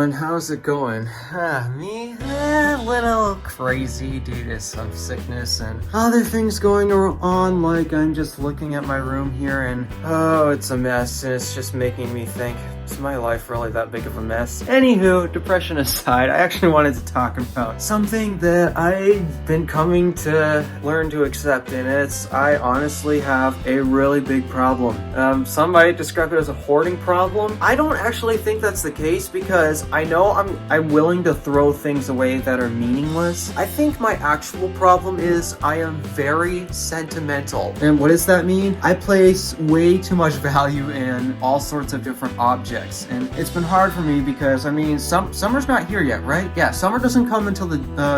everyone, how's it going? Me? A little crazy due to some sickness and other things going on, like I'm just looking at my room here and oh, it's a mess and it's just making me think, is my life really that big of a mess? Anywho, depression aside, I actually wanted to talk about something that I've been coming to learn to accept, and it's I honestly have a really big problem. Some might describe it as a hoarding problem. I don't actually think that's the case because I know I'm willing to throw things away that are meaningless. I think my actual problem is I am very sentimental. And what does that mean? I place way too much value in all sorts of different objects. And it's been hard for me because, I mean, summer's not here yet, right? Yeah, summer doesn't come until the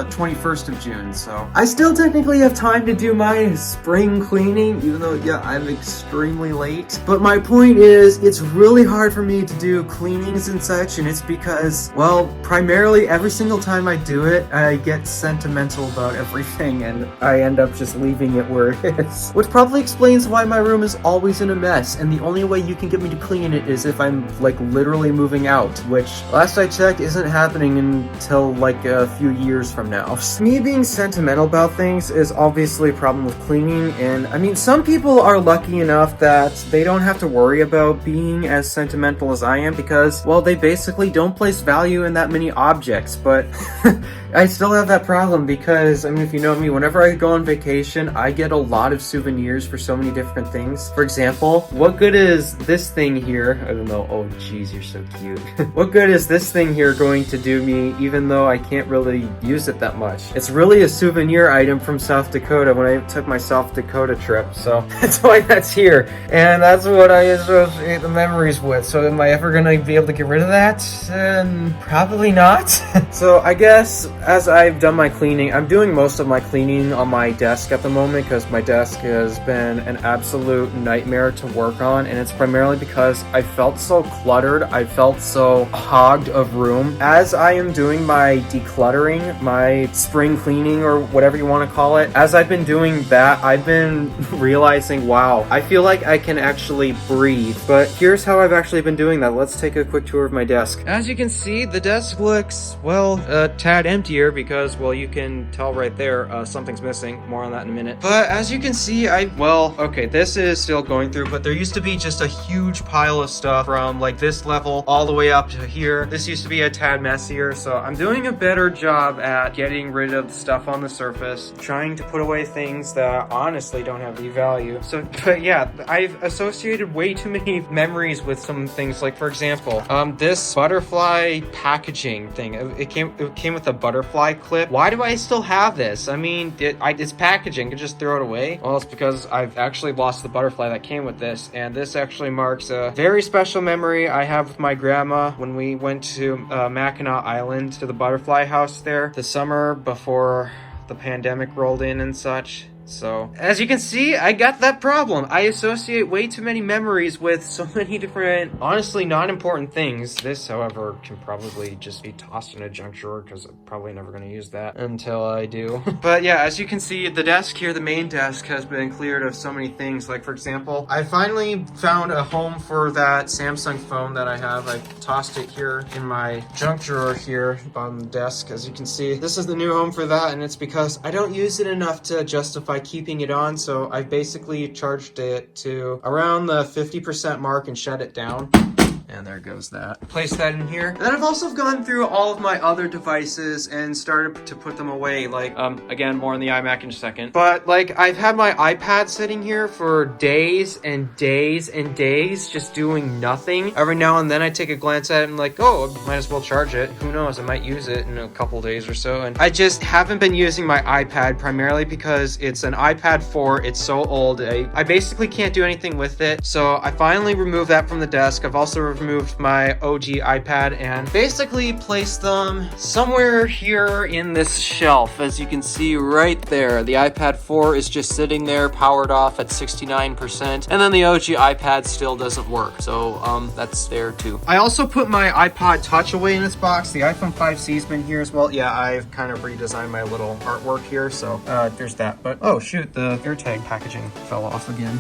21st of June, so I still technically have time to do my spring cleaning, even though, yeah, I'm extremely late. But my point is, it's really hard for me to do cleanings and such, and it's because, well, primarily every single time I do it, I get sentimental about everything, and I end up just leaving it where it is. Which probably explains why my room is always in a mess, and the only way you can get me to clean it is if I'm, like, literally moving out, which, last I checked, isn't happening until, like, a few years from now. Me being sentimental about things is obviously a problem with cleaning, and, I mean, some people are lucky enough that they don't have to worry about being as sentimental as I am because, well, they basically don't place value in that many objects, but I still have that problem because, I mean, if you know me, whenever I go on vacation, I get a lot of souvenirs for so many different things. For example, what good is this thing here? I don't know. Oh, jeez, you're so cute. What good is this thing here going to do me even though I can't really use it that much? It's really a souvenir item from South Dakota when I took my South Dakota trip, so that's why that's here. And that's what I associate the memories with. So am I ever gonna be able to get rid of that? Probably not. So I guess as I've done my cleaning, I'm doing most of my cleaning on my desk at the moment because my desk has been an absolute nightmare to work on, and it's primarily because I felt so cluttered, I felt so hogged of room. As I am doing my decluttering, my spring cleaning or whatever you want to call it, as I've been doing that, I've been realizing, wow, I feel like I can actually breathe. But here's how I've actually been doing that. Let's take a quick tour of my desk. As you can see, the desk looks, well, a tad emptier because, well, you can tell right there, something's missing. More on that in a minute. But as you can see, okay, this is still going through, but there used to be just a huge pile of stuff from like this level all the way up to here. This used to be a tad messier, so I'm doing a better job at getting rid of the stuff on the surface, trying to put away things that honestly don't have any value. So, but yeah, I've associated way too many memories with some things, like for example, this butterfly packaging thing. It came with a butterfly clip. Why do I still have this? I mean, it's packaging. I could just throw it away. Well, it's because I've actually lost the butterfly that came with this, and this actually marks a very special memory I have with my grandma when we went to Mackinac Island to the butterfly house there the summer before the pandemic rolled in and such. So, as you can see, I got that problem. I associate way too many memories with so many different, honestly, not important things. This, however, can probably just be tossed in a junk drawer because I'm probably never going to use that until I do. But yeah, as you can see, the desk here, the main desk, has been cleared of so many things. Like, for example, I finally found a home for that Samsung phone that I have. I tossed it here in my junk drawer here on the desk. As you can see, this is the new home for that, and it's because I don't use it enough to justify keeping it on, so I basically charged it to around the 50% mark and shut it down. And there goes that. Place that in here. And then I've also gone through all of my other devices and started to put them away. Like, again, more on the iMac in a second. But, like, I've had my iPad sitting here for days and days and days just doing nothing. Every now and then I take a glance at it and like, oh, I might as well charge it. Who knows? I might use it in a couple days or so. And I just haven't been using my iPad primarily because it's an iPad 4. It's so old. I basically can't do anything with it. So I finally removed that from the desk. I've also removed my OG iPad and basically placed them somewhere here in this shelf. As you can see right there, the iPad 4 is just sitting there powered off at 69%, and then the OG iPad still doesn't work, so that's there too. I also put my iPod Touch away in its box. The iPhone 5C's been here as well. Yeah, I've kind of redesigned my little artwork here, so there's that. But oh shoot, the AirTag packaging fell off again.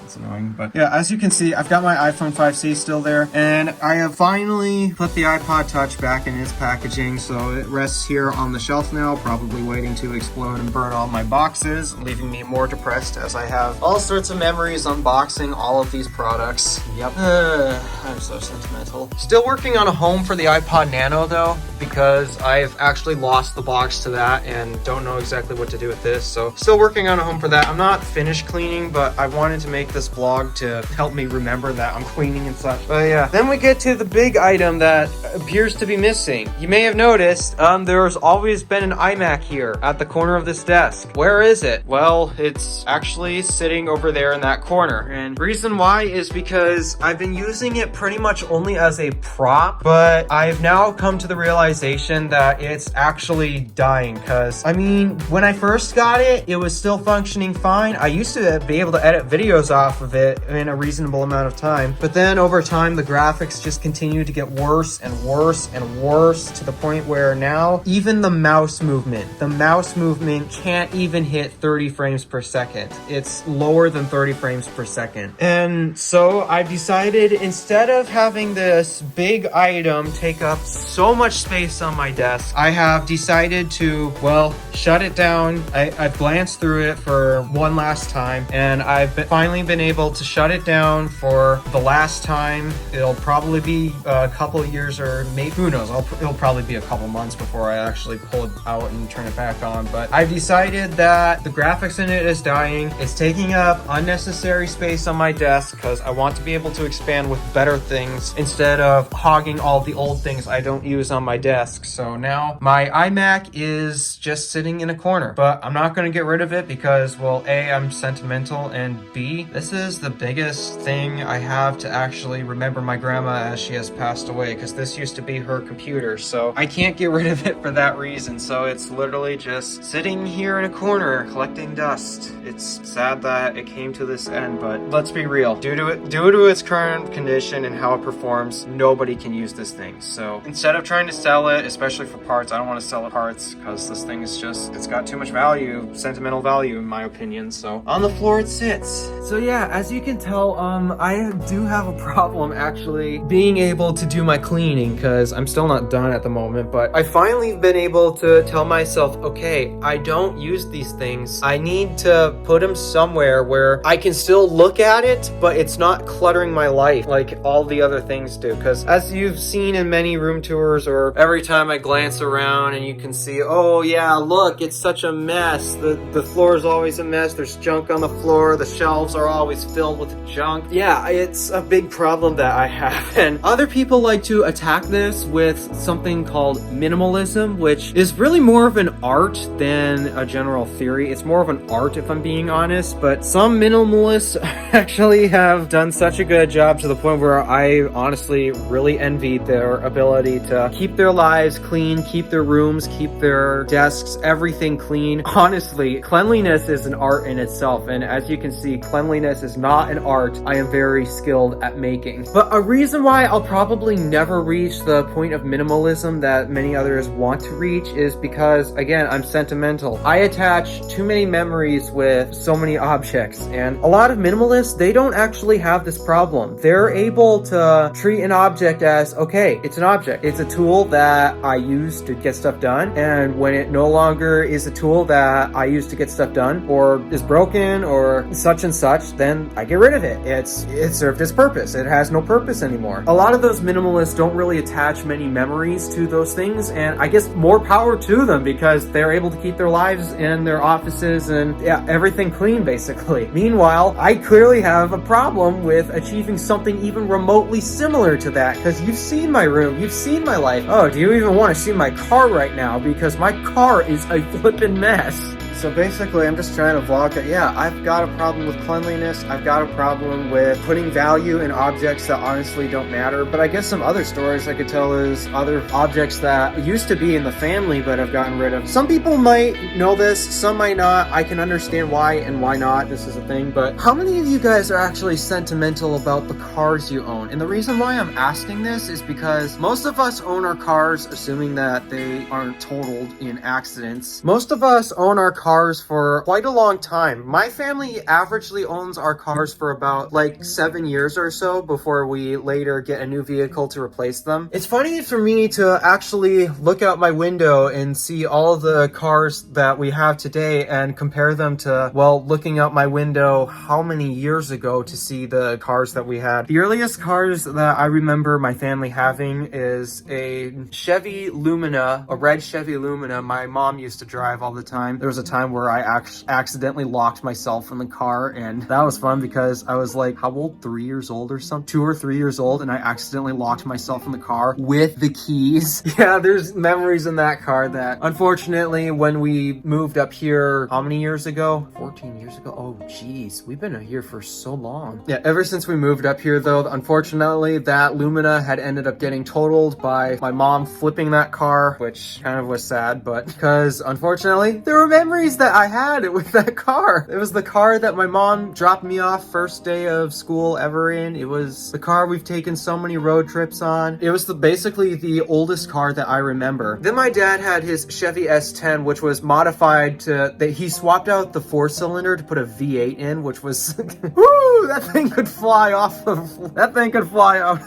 It's annoying, but yeah, as you can see, I've got my iPhone 5C still there. And I have finally put the iPod Touch back in its packaging, so it rests here on the shelf now, probably waiting to explode and burn all my boxes, leaving me more depressed as I have all sorts of memories unboxing all of these products. Yep. I'm so sentimental. Still working on a home for the iPod Nano though, because I've actually lost the box to that and don't know exactly what to do with this. So still working on a home for that. I'm not finished cleaning, but I wanted to make this vlog to help me remember that I'm cleaning and such. But yeah, then we get to the big item that appears to be missing. You may have noticed, there's always been an iMac here at the corner of this desk. Where is it? Well, it's actually sitting over there in that corner. And reason why is because I've been using it pretty much only as a prop, but I've now come to the realization that it's actually dying. Because I mean, when I first got it, it was still functioning fine. I used to be able to edit videos off of it in a reasonable amount of time, but then over time the graphics just continue to get worse and worse and worse, to the point where now even the mouse movement can't even hit 30 frames per second. It's lower than 30 frames per second. And so I've decided, instead of having this big item take up so much space on my desk, I have decided to, well, shut it down. I've glanced through it for one last time, and I've finally been able to shut it down for the last time. It'll probably be a couple of years, or maybe, who knows, it'll probably be a couple months before I actually pull it out and turn it back on. But I've decided that the graphics in it is dying. It's taking up unnecessary space on my desk because I want to be able to expand with better things instead of hogging all the old things I don't use on my desk. So now my iMac is just sitting in a corner, but I'm not going to get rid of it because, well, A, I'm sentimental, and B, this is the biggest thing I have to actually remember my grandma as she has passed away, because this used to be her computer, so I can't get rid of it for that reason. So it's literally just sitting here in a corner collecting dust. It's sad that it came to this end, but let's be real. Due to its current condition and how it performs, nobody can use this thing. So instead of trying to sell it, especially for parts, I don't want to sell it parts because this thing is just, it's got too much value, sentimental value in my opinion. So on the floor it sits. So yeah, as you can tell, I do have a problem actually being able to do my cleaning, because I'm still not done at the moment, but I finally been able to tell myself, okay, I don't use these things. I need to put them somewhere where I can still look at it, but it's not cluttering my life like all the other things do. Because as you've seen in many room tours, or every time I glance around and you can see, oh yeah, look, it's such a mess. The floor is always a mess. There's junk on the floor. The shelves are always filled with junk. Yeah, it's a big problem that I have. And other people like to attack this with something called minimalism, which is really more of an art than a general theory. It's more of an art, if I'm being honest, but some minimalists actually have done such a good job to the point where I honestly really envy their ability to keep their lives clean, keep their rooms, keep their desks, everything clean. Honestly, cleanliness is an art in itself, and as you can see, cleanliness is not an art I am very skilled at making. But a reason why I'll probably never reach the point of minimalism that many others want to reach is because, again, I'm sentimental. I attach too many memories with so many objects, and a lot of minimalists, they don't actually have this problem. They're able to treat an object as, okay, it's an object. It's a tool that I use to get stuff done, and when it no longer is a tool that I use to get stuff done, or is broken, or such and such, then I get rid of it. It served its purpose. It has no purpose anymore. A lot of those minimalists don't really attach many memories to those things, and I guess more power to them, because they're able to keep their lives and their offices and yeah, everything clean basically. Meanwhile, I clearly have a problem with achieving something even remotely similar to that, because you've seen my room, you've seen my life. Oh, do you even want to see my car right now? Because my car is a flippin' mess. So basically, I'm just trying to vlog that, yeah, I've got a problem with cleanliness. I've got a problem with putting value in objects that honestly don't matter. But I guess some other stories I could tell is other objects that used to be in the family but have gotten rid of. Some people might know this, some might not. I can understand why and why not. This is a thing. But how many of you guys are actually sentimental about the cars you own? And the reason why I'm asking this is because most of us own our cars assuming that they aren't totaled in accidents. Most of us own our cars cars for quite a long time. My family averagely owns our cars for about like 7 years or so before we later get a new vehicle to replace them. It's funny for me to actually look out my window and see all the cars that we have today and compare them to, well, looking out my window how many years ago to see the cars that we had. The earliest cars that I remember my family having is a Chevy Lumina, a red Chevy Lumina my mom used to drive all the time. There was a time where I accidentally locked myself in the car, and that was fun because I was like, how old? 3 years old or something? 2 or 3 years old, and I accidentally locked myself in the car with the keys. Yeah, there's memories in that car that, unfortunately, when we moved up here, how many years ago? 14 years ago? Oh, geez. We've been here for so long. Yeah, ever since we moved up here, though, unfortunately, that Lumina had ended up getting totaled by my mom flipping that car, which kind of was sad, but because, unfortunately, there were memories that I had with that car. It was the car that my mom dropped me off first day of school ever in. It was the car we've taken so many road trips on. It was basically the oldest car that I remember. Then my dad had his Chevy S10, which was modified to, that he swapped out the 4-cylinder to put a V8 in, which was, woo, that thing could fly out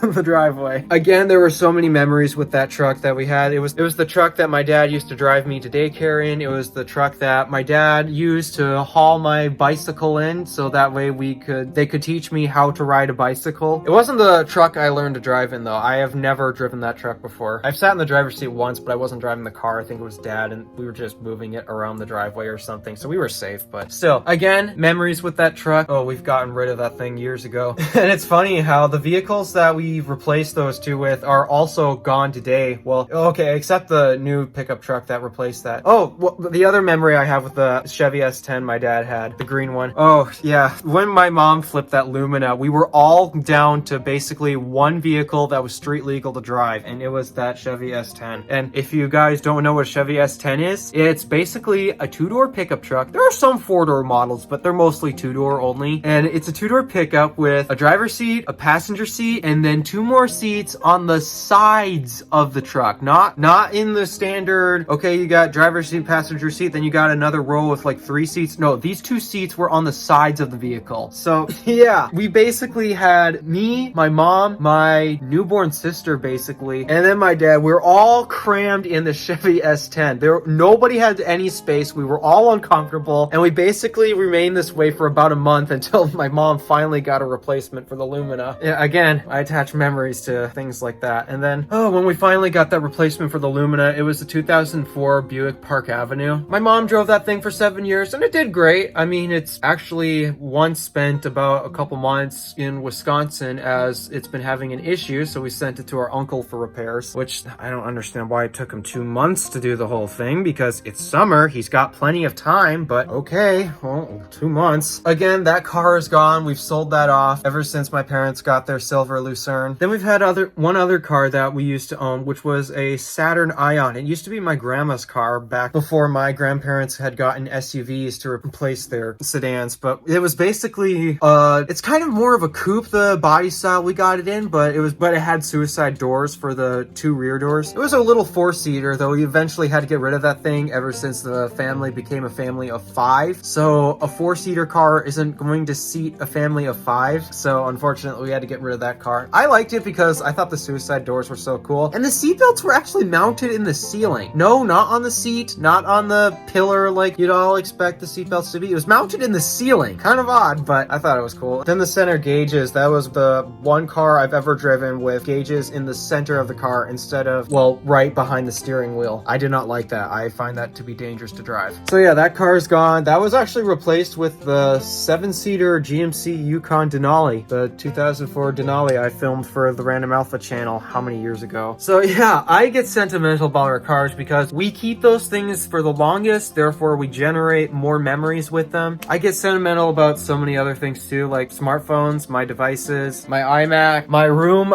of the driveway. Again, there were so many memories with that truck that we had. It was the truck that my dad used to drive me to daycare in. It was the truck that my dad used to haul my bicycle in, so that way they could teach me how to ride a bicycle. It wasn't the truck I learned to drive in, though. I have never driven that truck before. I've sat in the driver's seat once, but I wasn't driving the car. I think it was dad, and we were just moving it around the driveway or something, so we were safe. But still, again, memories with that truck. Oh, we've gotten rid of that thing years ago. And it's funny how the vehicles that we've replaced those two with are also gone today. Well, okay, except the new pickup truck that replaced that. Oh, well, the other memory I have with the Chevy S10 my dad had, the green one. Oh, yeah. When my mom flipped that Lumina, we were all down to basically one vehicle that was street legal to drive, and it was that Chevy S10. And if you guys don't know what Chevy S10 is, it's basically a 2-door pickup truck. There are some 4-door models, but they're mostly 2-door only. And it's a 2-door pickup with a driver's seat, a passenger seat, and then 2 more seats on the sides of the truck. Not in the standard, okay, you got driver's seat, passenger seat, then you got another row with like 3 seats. No, these 2 seats were on the sides of the vehicle. So yeah, we basically had me, my mom, my newborn sister basically, and then my dad. We were all crammed in the Chevy S10. Nobody had any space. We were all uncomfortable, and we basically remained this way for about a month until my mom finally got a replacement for the Lumina. Yeah, again, I attach memories to things like that. And then, when we finally got that replacement for the Lumina, it was the 2004 Buick Park Avenue. My mom drove that thing for 7 years, and it did great. I mean, it's actually once spent about a couple months in Wisconsin as it's been having an issue, so we sent it to our uncle for repairs, which I don't understand why it took him 2 months to do the whole thing, because it's summer, he's got plenty of time, but okay, well, 2 months. Again, that car is gone. We've sold that off ever since my parents got their silver Lucerne. Then we've had one other car that we used to own, which was a Saturn Ion. It used to be my grandma's car back before my grandparents had gotten SUVs to replace their sedans, but it was basically, it's kind of more of a coupe, the body style we got it in, but it had suicide doors for the 2 rear doors. It was a little 4-seater, though we eventually had to get rid of that thing ever since the family became a family of 5. So a 4-seater car isn't going to seat a family of 5. So unfortunately, we had to get rid of that car. I liked it because I thought the suicide doors were so cool. And the seatbelts were actually mounted in the ceiling. No, not on the seat, not on the pillar like you'd all expect the seatbelts to be. It was mounted in the ceiling. Kind of odd, but I thought it was cool. Then the center gauges, that was the one car I've ever driven with gauges in the center of the car instead of, well, right behind the steering wheel. I did not like that. I find that to be dangerous to drive. So yeah, that car is gone. That was actually replaced with the 7-seater GMC Yukon Denali, the 2004 Denali I filmed for the Random Alpha channel how many years ago. So yeah, I get sentimental about our cars because we keep those things for the longest, therefore we generate more memories with them. I get sentimental about so many other things too, like smartphones, my devices, my iMac, my room.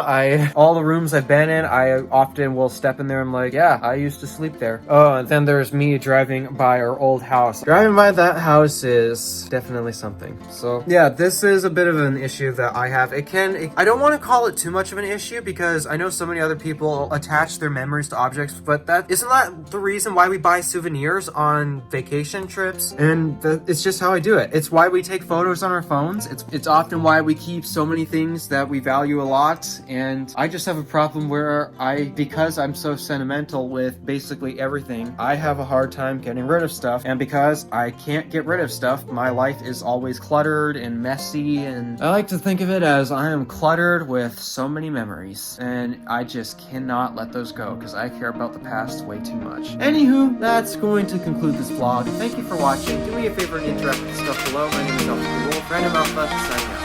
All the rooms I've been in, I often will step in there and I'm like, yeah, I used to sleep there. Oh, and then there's me driving by our old house. Driving by that house is definitely something. So yeah, this is a bit of an issue that I have. I don't want to call it too much of an issue because I know so many other people attach their memories to objects, but isn't that the reason why we buy souvenirs on vacation trips, and it's just how I do it. It's why we take photos on our phones. It's often why we keep so many things that we value a lot, and I just have a problem where because I'm so sentimental with basically everything, I have a hard time getting rid of stuff, and because I can't get rid of stuff, my life is always cluttered and messy, and I like to think of it as I am cluttered with so many memories, and I just cannot let those go because I care about the past way too much. Anywho, that's going to conclude this vlog. Thank you for watching. Do me a favor and interact with the stuff below. My name is Alpha Wolf, Random Alpha, signing out.